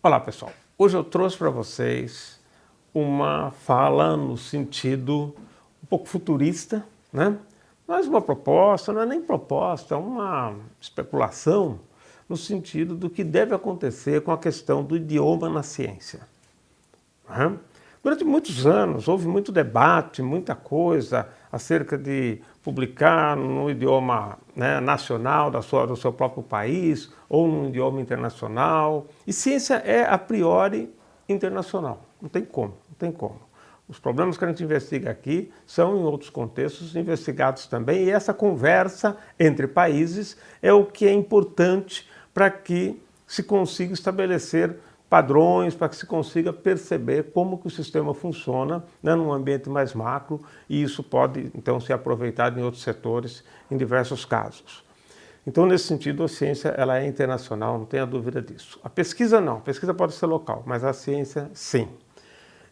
Olá pessoal, hoje eu trouxe para vocês uma fala no sentido um pouco futurista, né? Mas uma proposta, não é nem proposta, é uma especulação no sentido do que deve acontecer com a questão do idioma na ciência. Né? Durante muitos anos houve muito debate, muita coisa acerca de publicar no idioma, né, nacional do seu próprio país ou num idioma internacional. E ciência é a priori internacional, não tem como, não tem como. Os problemas que a gente investiga aqui são em outros contextos investigados também, e essa conversa entre países é o que é importante para que se consiga estabelecer padrões, para que se consiga perceber como que o sistema funciona, né, num ambiente mais macro, e isso pode então ser aproveitado em outros setores em diversos casos. Então, nesse sentido, a ciência ela é internacional, não tenha dúvida disso. A pesquisa não, a pesquisa pode ser local, mas a ciência sim.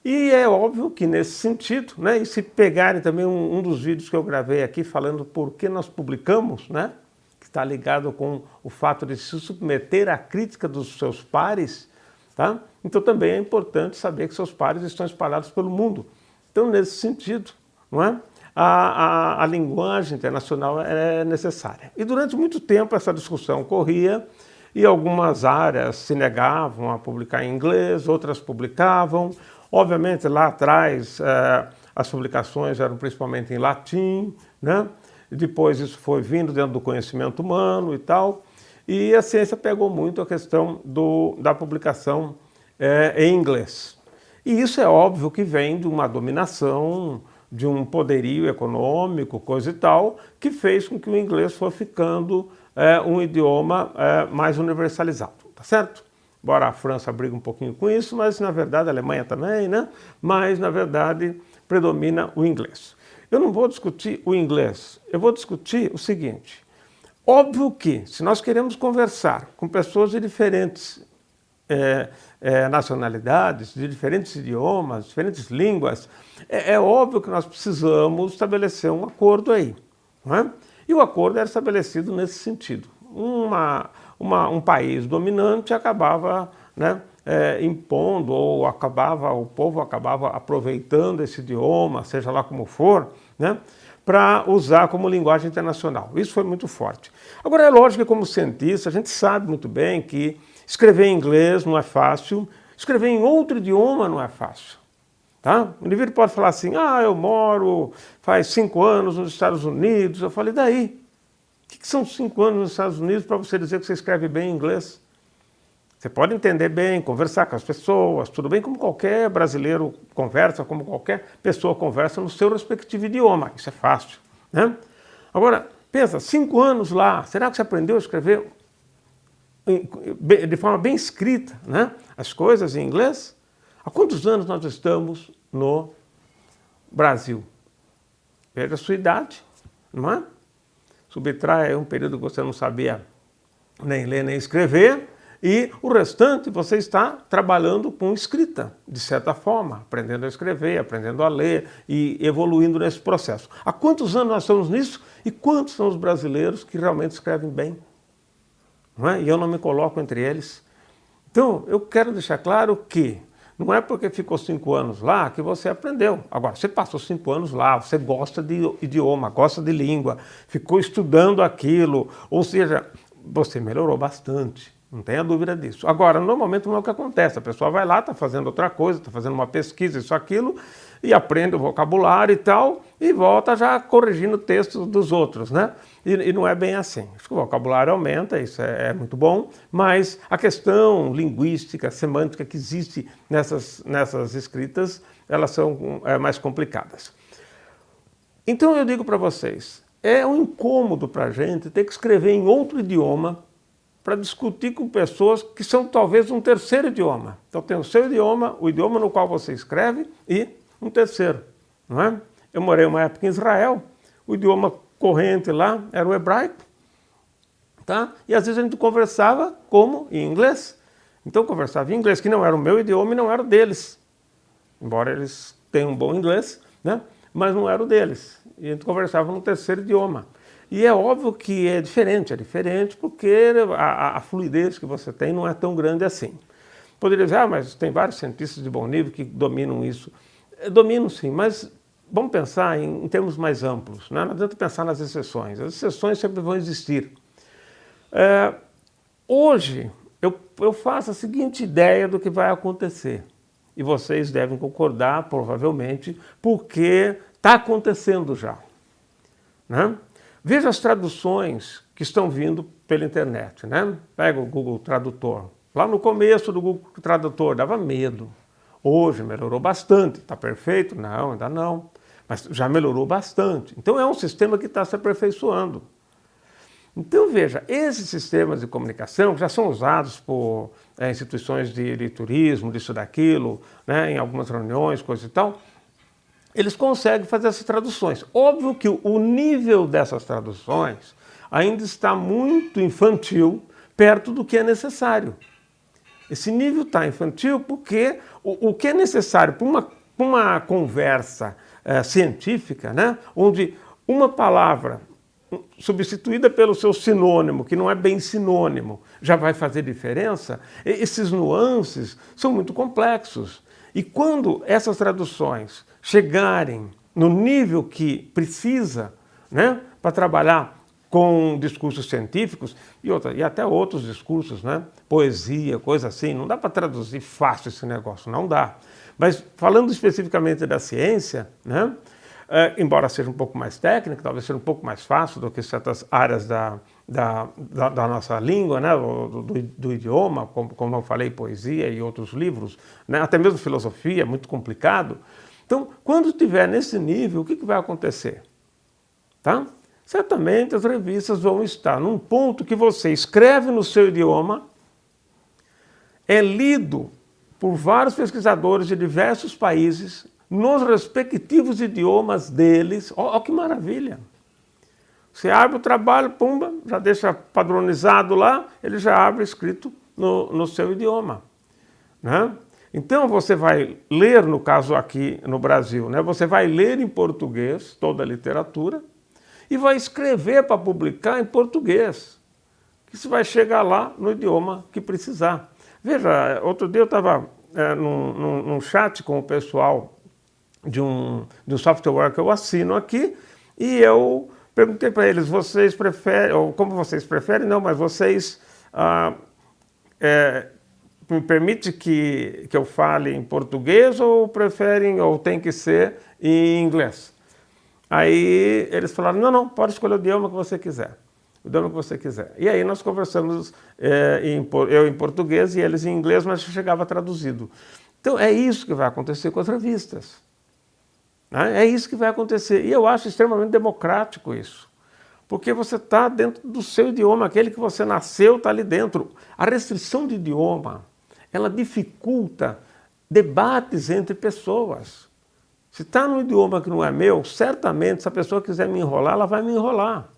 E é óbvio que nesse sentido, né, e se pegarem também um dos vídeos que eu gravei aqui falando por que nós publicamos, né, que está ligado com o fato de se submeter à crítica dos seus pares, tá? Então também é importante saber que seus pares estão espalhados pelo mundo. Então, nesse sentido, não é? A linguagem internacional é necessária. E durante muito tempo essa discussão corria e algumas áreas se negavam a publicar em inglês, outras publicavam. Obviamente, lá atrás, as publicações eram principalmente em latim, né? Depois isso foi vindo dentro do conhecimento humano e tal. E a ciência pegou muito a questão da publicação em inglês. E isso é óbvio que vem de uma dominação, de um poderio econômico, coisa e tal, que fez com que o inglês fosse ficando um idioma mais universalizado, tá certo? Embora a França brigue um pouquinho com isso, mas na verdade a Alemanha também, né? Mas na verdade predomina o inglês. Eu não vou discutir o inglês, eu vou discutir o seguinte. Óbvio que, se nós queremos conversar com pessoas de diferentes nacionalidades, de diferentes idiomas, diferentes línguas, é óbvio que nós precisamos estabelecer um acordo aí. Não é? E o acordo era estabelecido nesse sentido. Um país dominante acabava, né, impondo, ou o povo acabava aproveitando esse idioma, seja lá como for, né, para usar como linguagem internacional. Isso foi muito forte. Agora, é lógico que como cientista, a gente sabe muito bem que escrever em inglês não é fácil, escrever em outro idioma não é fácil. Tá? O indivíduo pode falar assim, eu moro faz 5 anos nos Estados Unidos. Eu falei, daí? O que são 5 anos nos Estados Unidos para você dizer que você escreve bem em inglês? Você pode entender bem, conversar com as pessoas, tudo bem, como qualquer brasileiro conversa, como qualquer pessoa conversa no seu respectivo idioma. Isso é fácil, né? Agora, pensa, 5 anos lá, será que você aprendeu a escrever de forma bem escrita, né, as coisas em inglês? Há quantos anos nós estamos no Brasil? Veja a sua idade, não é? Subtrai um período que você não sabia nem ler nem escrever, e o restante você está trabalhando com escrita, de certa forma, aprendendo a escrever, aprendendo a ler e evoluindo nesse processo. Há quantos anos nós estamos nisso e quantos são os brasileiros que realmente escrevem bem? Não é? E eu não me coloco entre eles. Então, eu quero deixar claro que não é porque ficou 5 anos lá que você aprendeu. Agora, você passou 5 anos lá, você gosta de idioma, gosta de língua, ficou estudando aquilo, ou seja, você melhorou bastante. Não tenha dúvida disso. Agora, normalmente não é o que acontece. A pessoa vai lá, está fazendo outra coisa, está fazendo uma pesquisa, isso, aquilo, e aprende o vocabulário e tal, e volta já corrigindo textos dos outros, né? E não é bem assim. Acho que o vocabulário aumenta, isso é muito bom, mas a questão linguística, semântica que existe nessas escritas, elas são mais complicadas. Então eu digo para vocês, é um incômodo para a gente ter que escrever em outro idioma para discutir com pessoas que são talvez um terceiro idioma. Então tem o seu idioma, o idioma no qual você escreve e um terceiro, não é? Eu morei uma época em Israel, o idioma corrente lá era o hebraico, tá? E às vezes a gente conversava como em inglês. Então eu conversava em inglês, que não era o meu idioma e não era o deles. Embora eles tenham um bom inglês, né? Mas não era o deles. E a gente conversava no terceiro idioma. E é óbvio que é diferente porque a fluidez que você tem não é tão grande assim. Poderia dizer, mas tem vários cientistas de bom nível que dominam isso. Dominam sim, mas vamos pensar em termos mais amplos, né? Não adianta pensar nas exceções. As exceções sempre vão existir. Hoje, eu faço a seguinte ideia do que vai acontecer. E vocês devem concordar, provavelmente, porque está acontecendo já. Né? Veja as traduções que estão vindo pela internet. Né? Pega o Google Tradutor. Lá no começo do Google Tradutor dava medo. Hoje melhorou bastante. Está perfeito? Não, ainda não. Mas já melhorou bastante. Então é um sistema que está se aperfeiçoando. Então veja, esses sistemas de comunicação que já são usados por instituições de turismo, disso, daquilo, né, em algumas reuniões, coisa e tal, eles conseguem fazer essas traduções. Óbvio que o nível dessas traduções ainda está muito infantil perto do que é necessário. Esse nível está infantil porque o que é necessário para uma conversa científica, né, onde uma palavra substituída pelo seu sinônimo, que não é bem sinônimo, já vai fazer diferença, esses nuances são muito complexos. E quando essas traduções chegarem no nível que precisa, né, para trabalhar com discursos científicos e até outros discursos, né, poesia, coisa assim, não dá para traduzir fácil esse negócio, não dá. Mas falando especificamente da ciência, né, embora seja um pouco mais técnico, talvez seja um pouco mais fácil do que certas áreas da nossa língua, né, do idioma, como eu falei, poesia e outros livros, né, até mesmo filosofia, é muito complicado. Então, quando estiver nesse nível, o que vai acontecer? Tá? Certamente as revistas vão estar num ponto que você escreve no seu idioma, é lido por vários pesquisadores de diversos países, nos respectivos idiomas deles. Olha que maravilha! Você abre o trabalho, pumba, já deixa padronizado lá, ele já abre escrito no seu idioma. Né? Então você vai ler, no caso aqui no Brasil, né? Você vai ler em português toda a literatura e vai escrever para publicar em português, que você vai chegar lá no idioma que precisar. Veja, outro dia eu estava num chat com o pessoal de um software que eu assino aqui, e eu perguntei para eles, vocês preferem, ou como vocês preferem, não, mas vocês me permite que eu fale em português ou preferem, ou tem que ser em inglês? Aí eles falaram, não, pode escolher o idioma que você quiser. O idioma que você quiser. E aí nós conversamos, eu em português e eles em inglês, mas chegava traduzido. Então é isso que vai acontecer com as revistas. É isso que vai acontecer. E eu acho extremamente democrático isso. Porque você está dentro do seu idioma, aquele que você nasceu está ali dentro. A restrição de idioma, ela dificulta debates entre pessoas. Se está num idioma que não é meu, certamente, se a pessoa quiser me enrolar, ela vai me enrolar.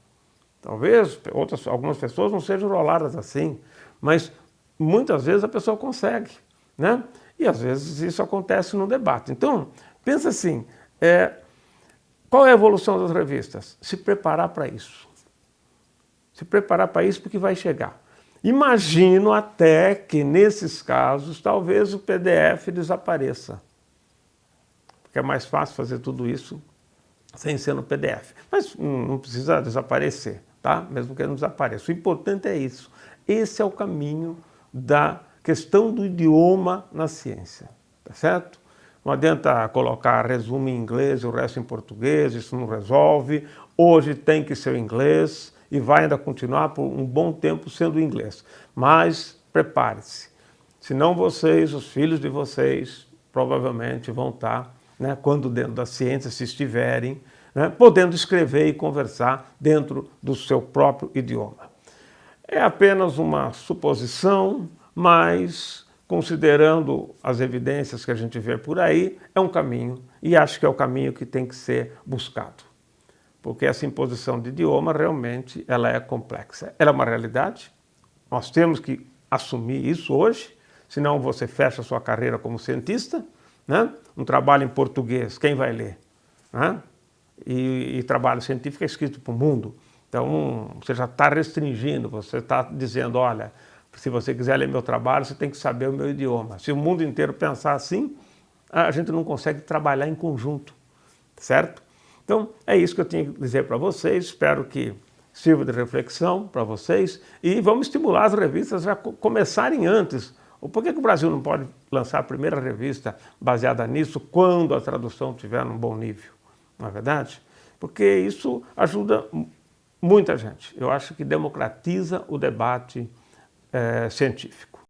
Talvez algumas pessoas não sejam enroladas assim, mas muitas vezes a pessoa consegue, né? E às vezes isso acontece no debate. Então, pensa assim, qual é a evolução das revistas? Se preparar para isso. Se preparar para isso porque vai chegar. Imagino até que nesses casos, talvez o PDF desapareça. Porque é mais fácil fazer tudo isso sem ser no PDF. Mas não precisa desaparecer, tá? Mesmo que não desapareça. O importante é isso. Esse é o caminho da questão do idioma na ciência, tá certo? Não adianta colocar resumo em inglês e o resto em português, isso não resolve. Hoje tem que ser o inglês e vai ainda continuar por um bom tempo sendo o inglês. Mas prepare-se, senão vocês, os filhos de vocês, provavelmente vão estar, né, quando dentro da ciência se estiverem, né, podendo escrever e conversar dentro do seu próprio idioma. É apenas uma suposição, mas considerando as evidências que a gente vê por aí, é um caminho, e acho que é o caminho que tem que ser buscado. Porque essa imposição de idioma realmente ela é complexa. Ela é uma realidade, nós temos que assumir isso hoje, senão você fecha a sua carreira como cientista, né? Um trabalho em português, quem vai ler? Né? E trabalho científico é escrito para o mundo. Então, você já está restringindo, você está dizendo, olha, Se você quiser ler meu trabalho, você tem que saber o meu idioma. Se o mundo inteiro pensar assim, a gente não consegue trabalhar em conjunto, certo? Então, é isso que eu tinha que dizer para vocês. Espero que sirva de reflexão para vocês e vamos estimular as revistas a começarem antes. Por que o Brasil não pode lançar a primeira revista baseada nisso quando a tradução estiver num bom nível? Não é verdade? Porque isso ajuda muita gente. Eu acho que democratiza o debate científico.